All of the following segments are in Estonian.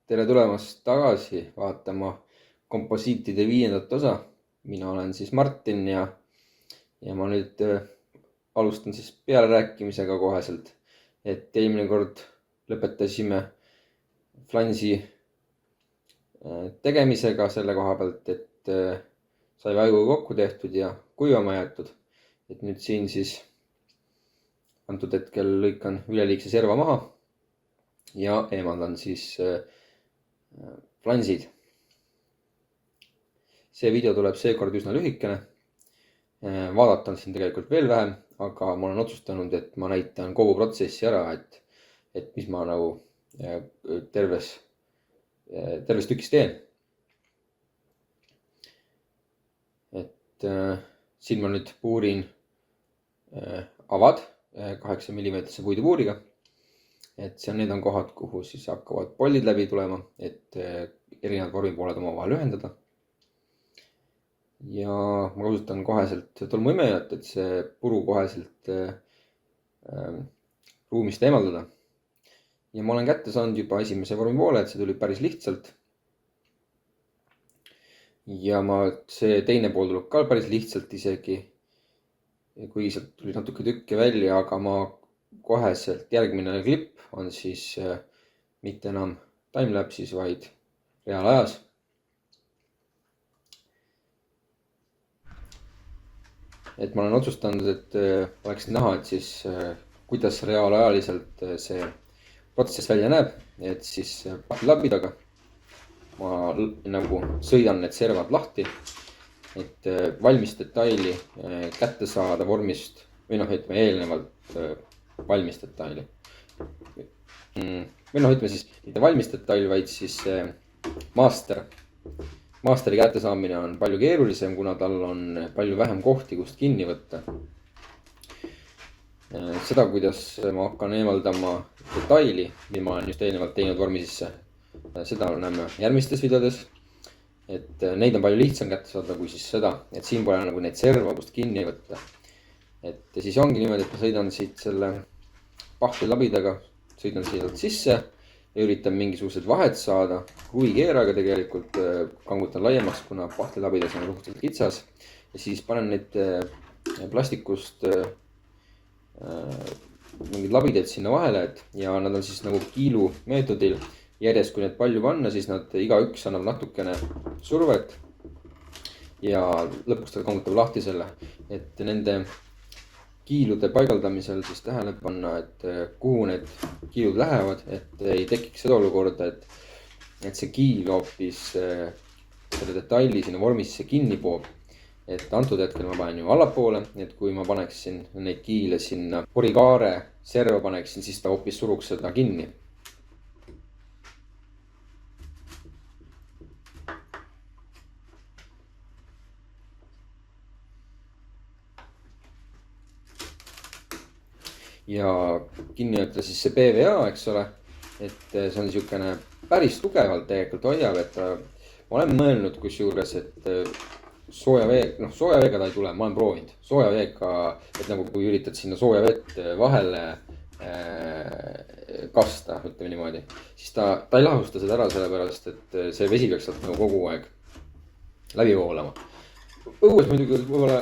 Tere tulemast tagasi vaatama komposiitide 5. osa. Mina olen siis Martin ja ma nüüd alustan siis pealerääkimisega koheselt. Et eelmine kord lõpetasime flansi tegemisega selle koha pealt, et sai vaigu kokku tehtud ja kuivama jäetud. Et nüüd siin siis antud hetkel lõikan üleliigse serva maha ja eemaldan siis flansid. See video tuleb seekord üsna lühikene. Vaadata on siin tegelikult veel vähem, aga ma olen otsustanud, et ma näitan kogu protsessi ära, et mis ma nagu terves tükis teen. Et siin ma nüüd puurin avad 8 mm puidupuuriga. Et need on kohad, kuhu siis hakkavad pollid läbi tulema, et erinevad vormipooled omavahel ühendada. Ja ma kasutan koheselt tolmuimejat, et see puru koheselt ruumist eemaldada. Ja ma olen kätte saanud juba esimese vormipoole, et see tuli päris lihtsalt. Ja see teine pool tuleb ka päris lihtsalt isegi, kui sealt tuli natuke tükke välja, aga ma koheselt järgmine klipp on siis mitte enam timelapse'is, vaid reaalajas. Et ma olen otsustanud, et oleks näha, et siis kuidas reaalajaliselt see protsess välja näeb, et siis labidaga ma nagu sõidan need servad lahti, et valmis detaili kätte saada vormist või ütleme eelnevalt valmis detaili. Või ütleme siis mitte valmis detail, vaid siis master. Masteri kättesaamine on palju keerulisem, kuna tal on palju vähem kohti, kust kinni võtta. Seda, kuidas ma hakkan eemaldama detaili, mida ma olen just eelnevalt teinud vormi sisse, seda näeme järgmistes videodes. Et neid on palju lihtsam kätte saada kui siis seda, et siin pole nagu neid serva, kust kinni võtta. Et siis ongi niimoodi, et ma sõidan siit selle pahtlilabidaga, sõidan siit sisse ja üritan mingisugused vahed saada. Huvikeeraga tegelikult kangutan laiemaks, kuna pahtlilabidas on suhteliselt kitsas. Ja siis panen neid plastikust mingid labidaid sinna vahele, ja nad on siis nagu kiilu meetodil. Järjest kui need palju panna, siis nad igaüks annab natukene survet ja lõpuks ta kangutab lahti selle, et nende kiilude paigaldamisel siis tähele panna, et kuhu need kiilud lähevad, et ei tekiks seda olukorda, et see kiil hoopis selle detaili sinna vormisse kinni poob. Et antud hetkel ma panen ju allapoole, et kui ma paneksin neid kiile sinna porikaare serva paneksin, siis ta hoopis suruks seda kinni. Ja kinni ütle siis see PVA, eks ole, et see on niisugune päris tugevalt tegelikult hoiab, et ma olen mõelnud kusjuures, et sooja veega ta ei tule, ma olen proovinud sooja veega, et nagu kui üritad sinna sooja vett vahele kasta, ütleme niimoodi, siis ta ei lahusta seda ära, sellepärast, et see vesi peaks sealt nagu kogu aeg läbi voolama. Õues muidugi võib-olla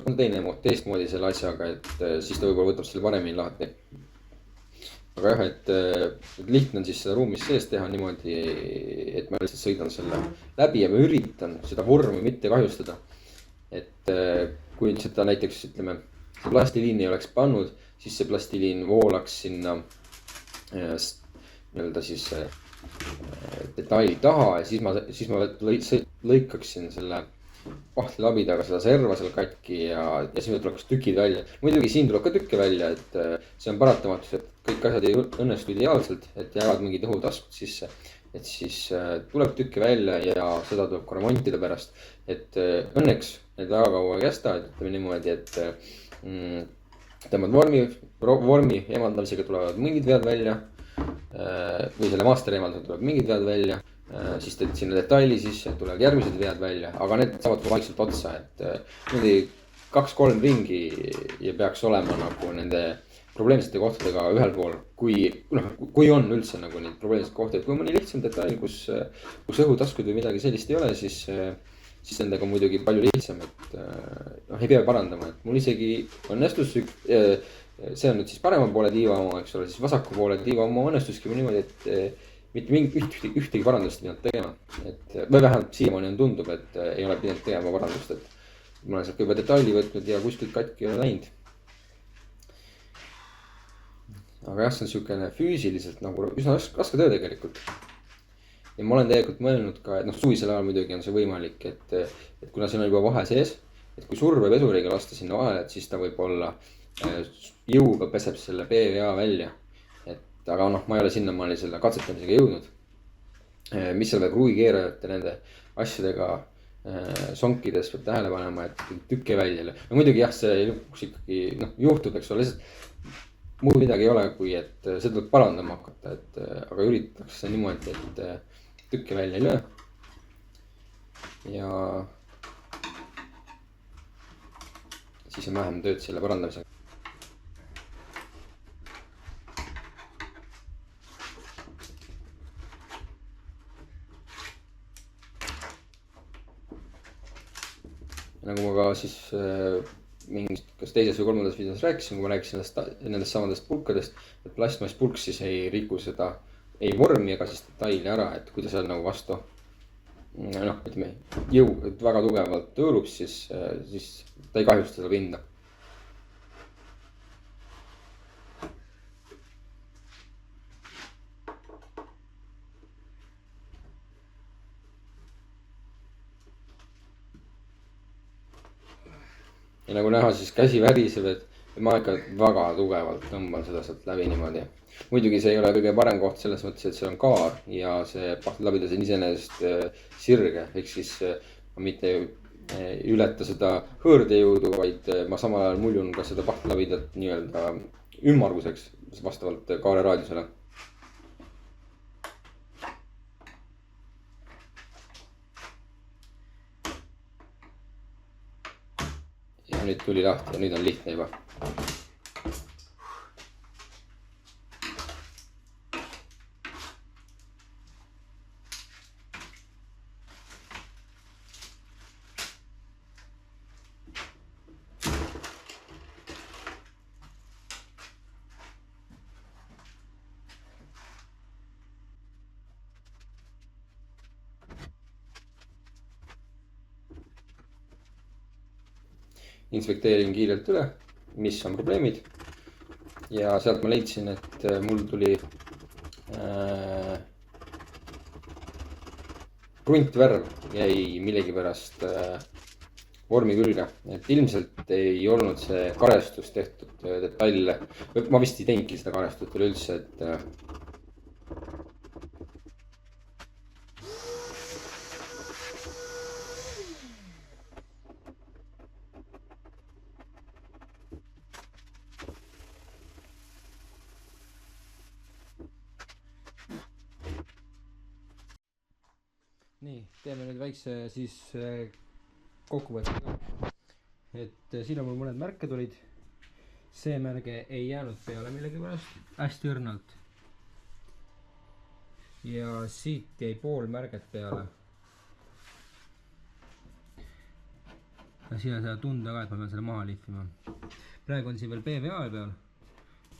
on teistmoodi selle asjaga, et siis ta võib-olla võtab selle paremini lahti. Aga jah, et lihtne on siis seda ruumis sees teha niimoodi, et ma lihtsalt sõidan selle läbi ja ma üritan seda vormi mitte kahjustada. Et kui seda näiteks, ütleme, see plastiliin ei oleks pannud, siis see plastiliin voolaks sinna nii-öelda siis detaili taha ja siis ma lõikaksin selle pahtlilabidaga seda serva seal katki ja siis tuleks tükid välja. Muidugi siin tuleb ka tükke välja, et see on paratamatus, et kõik asjad ei õnnestu ideaalselt, et jäävad mingid õhutaskud sisse. Et siis tuleb tükke välja ja seda tuleb ka remontida pärast. Et õnneks need väga kaua ei kesta, et ütleme niimoodi, et tõmbad vormi eemaldamisega tulevad mingid vead välja või selle masteri eemaldamisega tuleb mingid vead välja. Siis teed sinna detaili sisse, tulevad järgmised vead välja, aga need saavad ka vaikselt otsa, et 2-3 ringi ja peaks olema nagu nende probleemsete kohtadega ühel pool, kui on üldse nagu neid probleemseid kohti, et kui mõni lihtsam detail, kus õhutaskud või midagi sellist ei ole, siis nendega on muidugi palju lihtsam, et ei pea parandama, et mul isegi õnnestus see on nüüd siis parema poole tiiva oma, eks ole, siis vasaku poole tiiva oma õnnestuski niimoodi, et mitte mingit ühtegi parandust ei pidanud tegema, et või vähemalt siiamaani on tundub, et ei ole pidanud tegema parandust, et ma olen sealt juba detaili võtnud ja kuskilt katki ei ole läinud. aga jah, see on siukene füüsiliselt nagu üsna raske töö tegelikult. ja ma olen tegelikult mõelnud ka, et suvisel ajal muidugi on see võimalik, et kuna siin on juba vahe sees, et kui survepesuriga lasta sinna vahele, et siis ta võib-olla jõuga peseb selle PVA välja. et aga ma ei ole sinnamaani selle katsetamisega jõudnud. mis seal veel kruvikeerajate nende asjadega sonkides peab tähele panema, et tükk ei välja. no muidugi jah, see lõpuks ikkagi juhtub, eks ole, lihtsalt muud midagi ei ole, kui et seda tuleb parandama hakata, et aga üritatakse niimoodi, et tükki välja ei löö. ja siis on vähem tööd selle parandamisega. nagu ma ka siis mingist kas teises või kolmandas videos rääkisin, kui ma rääkisin nendest samadest pulkadest, et plastmasspulk siis ei riku seda ei vormi ega siis detaili ära, et kui ta seal nagu vastu ütleme väga tugevalt hõõrub, siis ta ei kahjusta seda pinda. ja nagu näha, siis käsi väriseb, et ma ikka väga tugevalt tõmban seda sealt läbi niimoodi. muidugi see ei ole kõige parem koht selles mõttes, et see on kaar ja see pahtlabidas on iseenesest sirge, ehk siis ma mitte ei ületa seda hõõrdejõudu, vaid ma samal ajal muljun ka seda pahtlabidat nii-öelda ümmarguseks vastavalt kaare raadiusele. nüüd tuli lahti ja nüüd on lihtne juba. Inspekteerin kiirelt üle, mis on probleemid. ja sealt ma leidsin, et mul tuli kruntvärv jäi millegipärast vormi külge, et ilmselt ei olnud see karestus tehtud detaile. ma vist ei teinudki seda karestut üleüldse, et nii, teeme nüüd väikse siis kokkuvõtte ka. et siin on mul mõned märke tulid. see märge ei jäänud peale millegipärast, hästi õrnalt. ja siit jäi pool märget peale. ja siin on seda tunda ka, et ma pean selle maha lihvima. praegu on siin veel PVA peal.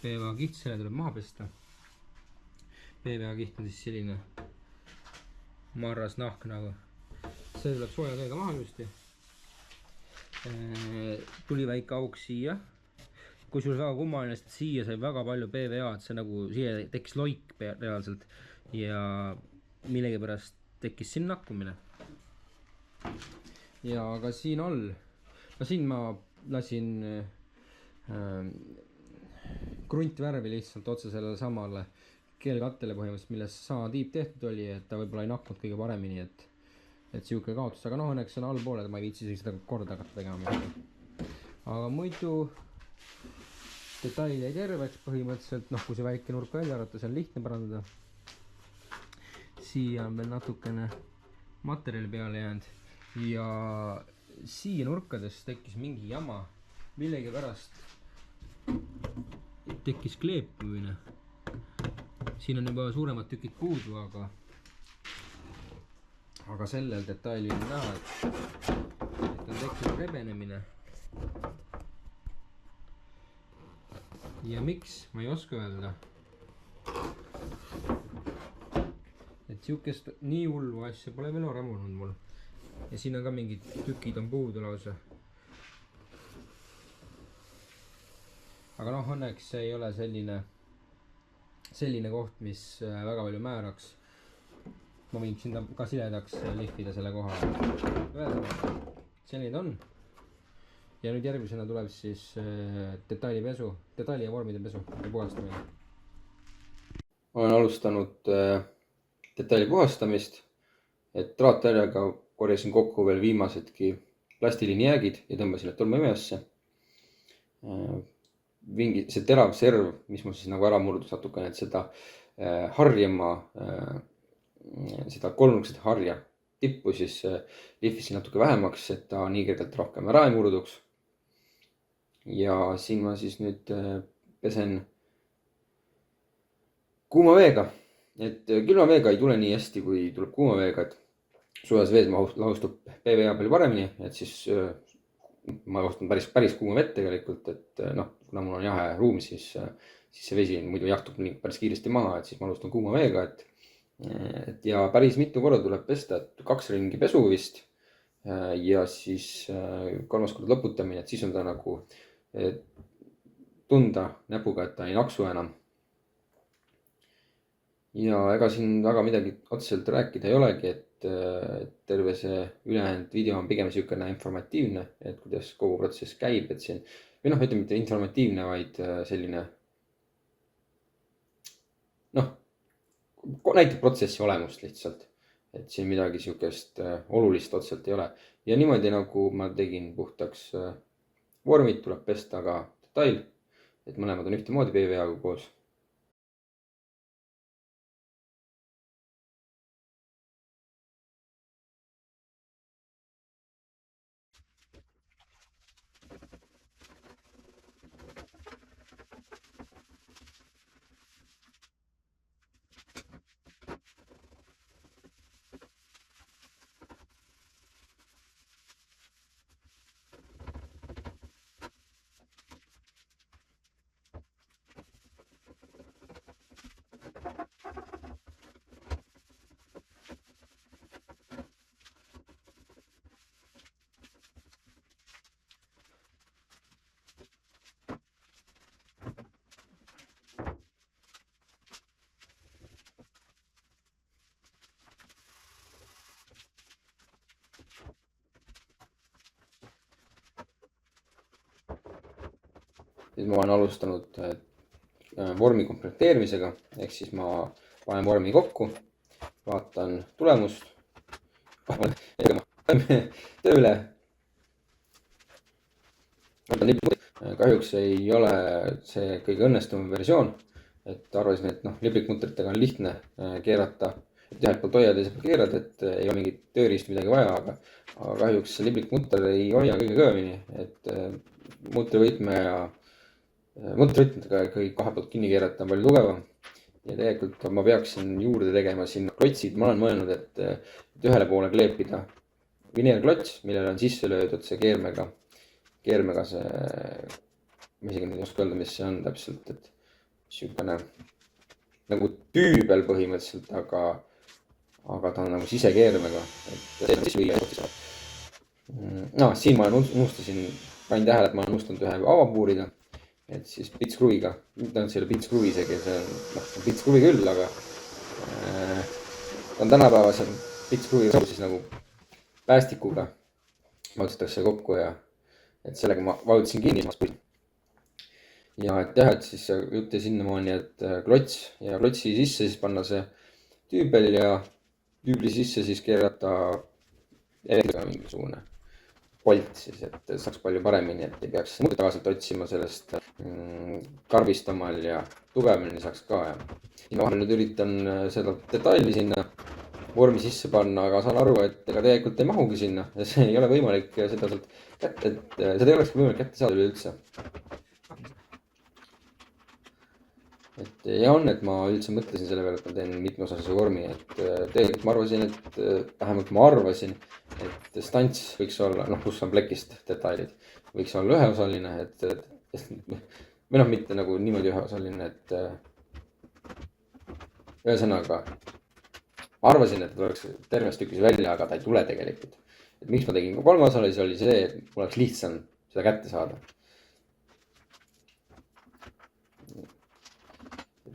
PVA kiht, selle tuleb maha pesta. PVA kiht on siis selline marras nahk nagu. see tuleb sooja käega maha ilusti. tuli väike auk siia. kusjuures väga kummaline, sest siia sai väga palju PVA-d, see nagu siia tekkis loik reaalselt ja millegipärast tekkis siin nakkumine. ja aga siin all, siin ma lasin kruntvärvi lihtsalt otse sellele samale keelkattele põhimõtteliselt, millest sama tiib tehtud oli, et ta võib-olla ei nakkunud kõige paremini, et sihuke kaotus, aga õnneks on allpool, et ma ei viitsi isegi seda korda hakata tegema. aga muidu detail jäi terveks põhimõtteliselt, kui see väike nurk välja arvata, see on lihtne parandada. siia on veel natukene materjali peale jäänud ja siia nurkades tekkis mingi jama millegipärast. tekkis kleepimine. Siin on juba suuremad tükid puudu, aga sellel detailil on näha, et on tekkinud rebenemine. Ja miks, ma ei oska öelda. Et siukest nii hullu asja pole veel varem olnud mul. Ja siin on ka mingid tükid on puudu lausa. Aga noh, õnneks see ei ole selline koht, mis väga palju määraks. Ma võin sinna ka siledaks lihvida selle koha. Selline on. Ja nüüd järgmisena tuleb siis detaili ja vormide pesu ja puhastamine. Olen alustanud detaili puhastamist, et traattärjaga korjasin kokku veel viimasedki plastiliinijäägid ja tõmbasin need tolmuimejasse. See terav serv, mis mul siis nagu ära murdus natukene, et seda harjama, seda kolmnurkset harja tippu siis lihvisin natuke vähemaks, et ta nii kergelt rohkem ära ei murduks. Ja siin ma siis nüüd pesen kuuma veega, et külma veega ei tule nii hästi, kui tuleb kuuma veega, et soojas vees lahustub PVA palju paremini, et siis ma kasutan päris kuuma vett tegelikult, et noh, kuna mul on jahe ruum, siis see vesi muidu jahtub päris kiiresti maha, et siis ma alustan kuuma veega, et ja päris mitu korda tuleb pesta, et 2 ringi pesu vist ja siis 3. kord lõputamine, et siis on ta nagu tunda näpuga, et ta ei naksu enam. Ja ega siin väga midagi otseselt rääkida ei olegi, et terve see ülejäänud video on pigem siukene informatiivne, et kuidas kogu protsess käib, et siin, või noh, ütleme mitte informatiivne, vaid selline, noh, näitab protsessi olemust lihtsalt, et siin midagi siukest olulist otseselt ei ole. Ja niimoodi nagu ma tegin puhtaks vormid, tuleb pesta ka detail, et mõlemad on ühtemoodi PVA-ga koos. Siis ma olen alustanud vormi komplekteerimisega, ehk siis ma panen vormi kokku, vaatan tulemust, tööle. Kahjuks ei ole see kõige õnnestum versioon, et arvasin, et noh, liplikmutritega on lihtne keerata, et ühelt poolt hoiad ja teiselt poolt keerad, et ei ole mingit tööriist midagi vaja, aga kahjuks see liplikmutter ei hoia kõige kõvemini, et mutrivõtmetega kõik kahe poolt kinni keerata on palju tugevam. Ja tegelikult ma peaksin juurde tegema sinna klotsid. Ma olen mõelnud, et ühele poole kleepida vineerklots, millele on sisse löödud see keermega see, ma isegi ei oska öelda, mis see on täpselt, et siukene nagu tüübel põhimõtteliselt, aga ta on nagu sisekeermega. Siin ma panin tähele, et ma olen unustanud ühe avapuuriga. Et siis pitskruviga, see ei ole pitskruvi isegi, see on pitskruvi küll, aga ta on tänapäevasel pitskruvi siis nagu päästikuga vajutatakse kokku ja et sellega ma vajutasin kinni. Ja et jah, et siis jutt jäi sinnamaani, et klots ja klotsi sisse siis panna see tüübel ja tüübli sisse siis keerata mingisugune polt siis, et saaks palju paremini, et ei peaks tagasilt otsima sellest karbist omal ja tugevamini saaks ka. Ja ma nüüd üritan seda detaili sinna vormi sisse panna, aga saan aru, et ega tegelikult ei mahugi sinna ja see ei ole võimalik seda sealt kätte, et seda ei olekski võimalik kätte saada üleüldse. et ja on, et ma üldse mõtlesin selle peale, et ma teen mitmeosalise vormi, et tegelikult ma arvasin, et vähemalt ma arvasin, et stants võiks olla, noh, kus on plekist detailid, võiks olla üheosaline, või noh, mitte nagu niimoodi üheosaline, et ühesõnaga arvasin, et tuleks terves tükis välja, aga ta ei tule tegelikult. et miks ma tegin ka kolmeosalise, oli see, et mul oleks lihtsam seda kätte saada.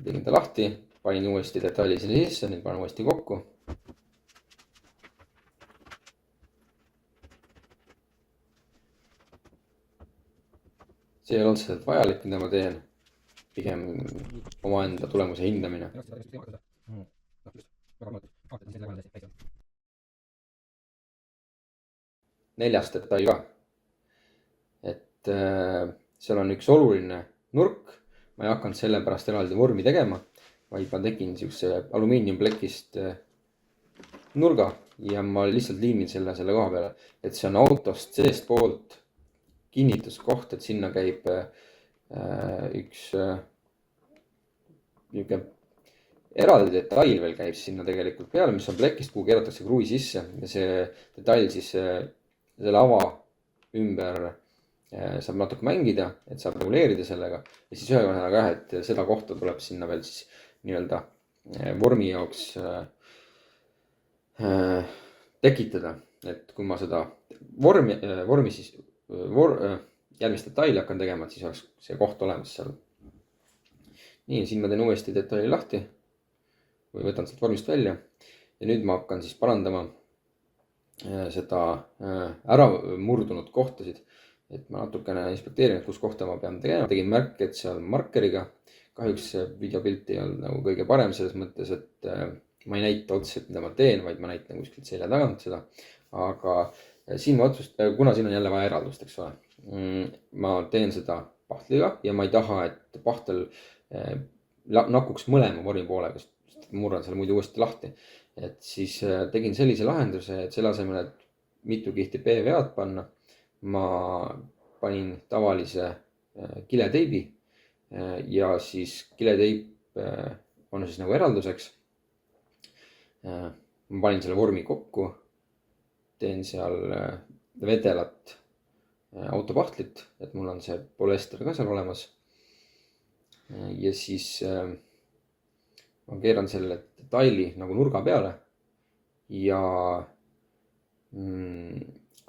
tegin ta lahti, panin uuesti detaili sinna sisse, nüüd panen uuesti kokku. see ei ole otseselt vajalik, mida ma teen, pigem omaenda tulemuse hindamine. neljas detail ka, et seal on üks oluline nurk, ma ei hakanud sellepärast eraldi vormi tegema, vaid ma tegin siukse alumiiniumplekist nurga ja ma lihtsalt liimin selle koha peale, et see on autost seestpoolt kinnituskoht, et sinna käib üks niisugune eraldi detail veel käib sinna tegelikult peale, mis on plekist, kuhu keeratakse kruvi sisse ja see detail siis selle ava ümber saab natuke mängida, et saab reguleerida sellega ja siis ühesõnaga jah, et seda kohta tuleb sinna veel siis nii-öelda vormi jaoks tekitada, et kui ma seda vormi siis järgmist detaili hakkan tegema, et siis oleks see koht olemas seal. nii, siin ma teen uuesti detaili lahti või võtan sealt vormist välja ja nüüd ma hakkan siis parandama seda ära murdunud kohtasid, et ma natukene inspekteerin, et kus kohta ma pean tegema. tegin märke, et seal markeriga. kahjuks see videopilt ei olnud nagu kõige parem selles mõttes, et ma ei näita otseselt, mida ma teen, vaid ma näitan kuskilt selja tagant seda. aga siin ma kuna siin on jälle vaja eraldust, eks ole. ma teen seda pahtliga ja ma ei taha, et pahtel nakuks mõlema vormi poolega, sest murran selle muidu uuesti lahti. et siis tegin sellise lahenduse, et selle asemel, et mitu kihti PVA-d panna, ma panin tavalise kileteibi ja siis kileteip on siis nagu eralduseks. ma panin selle vormi kokku, teen seal vedelat autopahtlit, et mul on see polüester ka seal olemas. ja siis ma keeran selle detaili nagu nurga peale ja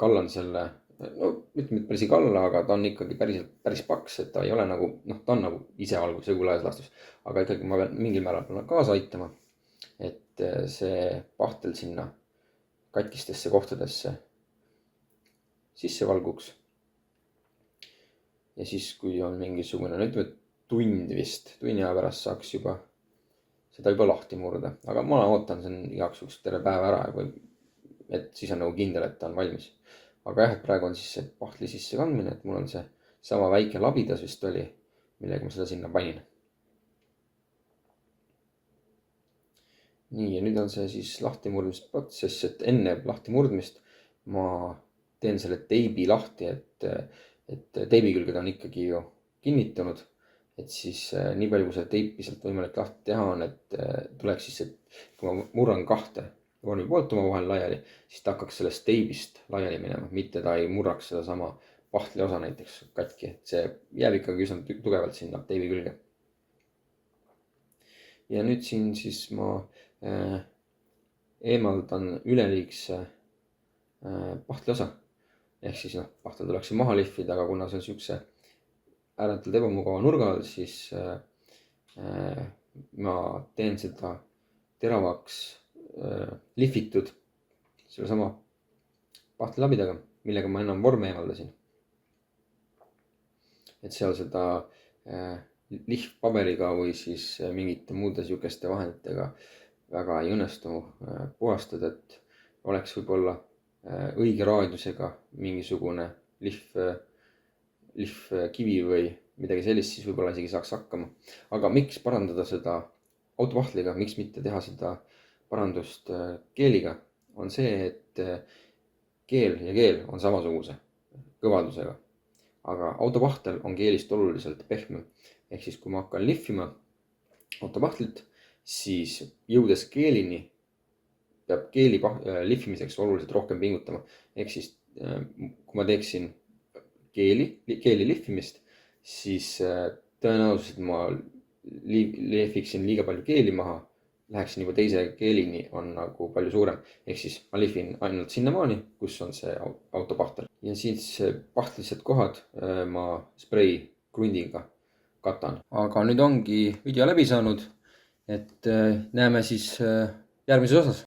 kallan selle, no ütleme, et päris ei kalla, aga ta on ikkagi päris paks, et ta ei ole nagu, noh, ta on nagu isevalgusega laias laastus, aga ikkagi ma pean mingil määral kaasa aitama, et see pahtel sinna katkistesse kohtadesse sisse valguks. ja siis, kui on mingisugune, no ütleme, tund vist, tunni aja pärast saaks seda juba lahti murda, aga ma ootan sen igaks juhuks terve päev ära, et siis on nagu kindel, et ta on valmis. aga jah, et praegu on siis see pahtli sisse kandmine, et mul on see sama väike labidas vist oli, millega ma seda sinna panin. nii, ja nüüd on see siis lahtimurdmisprotsess, et enne lahtimurdmist ma teen selle teibi lahti, et teibi külged on ikkagi ju kinnitunud. et siis nii palju, kui seda teipi sealt võimalik lahti teha on, et tuleks siis, et kui ma murran kahte vormi poolt omavahel laiali, siis ta hakkaks sellest teibist laiali minema, mitte ta ei murraks sedasama pahtli osa näiteks katki, et see jääb ikkagi üsna tugevalt sinna teibi külge. ja nüüd siin siis ma eemaldan üleliigse pahtli osa. ehk siis noh, pahtel tuleks see maha lihvida, aga kuna see on siukse ääretult ebamugava nurga all, siis ma teen seda teravaks lihvitud sellesama pahtlilabidaga, millega ma enam vorme eemaldasin. et seal seda lihvpaberiga või siis mingite muude sihukeste vahenditega väga ei õnnestu puhastada, et oleks võib-olla õige raadiusega mingisugune lihvkivi või midagi sellist, siis võib-olla isegi saaks hakkama. aga miks parandada seda autopahtliga, miks mitte teha seda parandust keeliga, on see, et keel ja keel on samasuguse kõvadusega, aga autopahtel on keelist oluliselt pehmem. ehk siis, kui ma hakkan lihvima, autopahtlit, siis jõudes keelini peab keeli lihvimiseks oluliselt rohkem pingutama. Ehk siis kui ma teeksin keeli lihvimist, siis tõenäoliselt ma lihviksin liiga palju keeli maha, läheksin juba teise keelini, on nagu palju suurem. Ehk siis ma lihvin ainult sinnamaani, kus on see autopahtel. Ja siis pahtlised kohad ma sprei krundiga katan. Aga nüüd ongi video läbi saanud, et näeme siis järgmises osas.